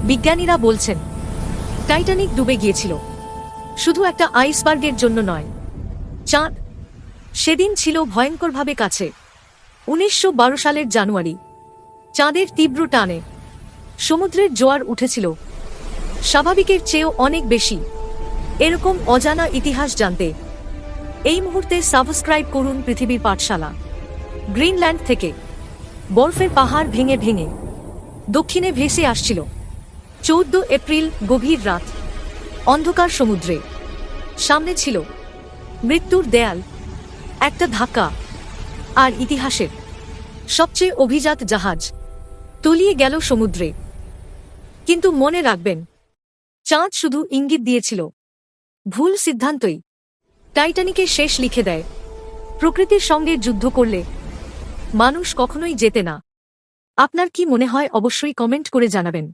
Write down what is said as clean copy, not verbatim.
বিজ্ঞানীরা বলছেন টাইটানিক ডুবে গিয়েছিল শুধু একটা আইসবার্গের জন্য নয়, চাঁদ সেদিন ছিল ভয়ঙ্করভাবে কাছে। 1912 সালের জানুয়ারি, চাঁদের তীব্র টানে সমুদ্রের জোয়ার উঠেছিল স্বাভাবিকের চেয়েও অনেক বেশি। এরকম অজানা ইতিহাস জানতে এই মুহূর্তে সাবস্ক্রাইব করুন পৃথিবীর পাঠশালা। গ্রিনল্যান্ড থেকে বরফের পাহাড় ভেঙে ভেঙে দক্ষিণে ভেসে আসছিল। 14 এপ্রিল, গভীর রাত, অন্ধকার সমুদ্রে। সামনে ছিল মৃত্যুর দেয়াল, একটা ধাক্কা, আর ইতিহাসের সবচেয়ে অভিজাত জাহাজ তলিয়ে গেল সমুদ্রে। কিন্তু মনে রাখবেন, চাঁদ শুধু ইঙ্গিত দিয়েছিল। ভুল সিদ্ধান্তই টাইটানিকের শেষ লিখে দেয়। প্রকৃতির সঙ্গে যুদ্ধ করলে মানুষ কখনোই জেতে না। আপনার কি মনে হয় অবশ্যই কমেন্ট করে জানাবেন।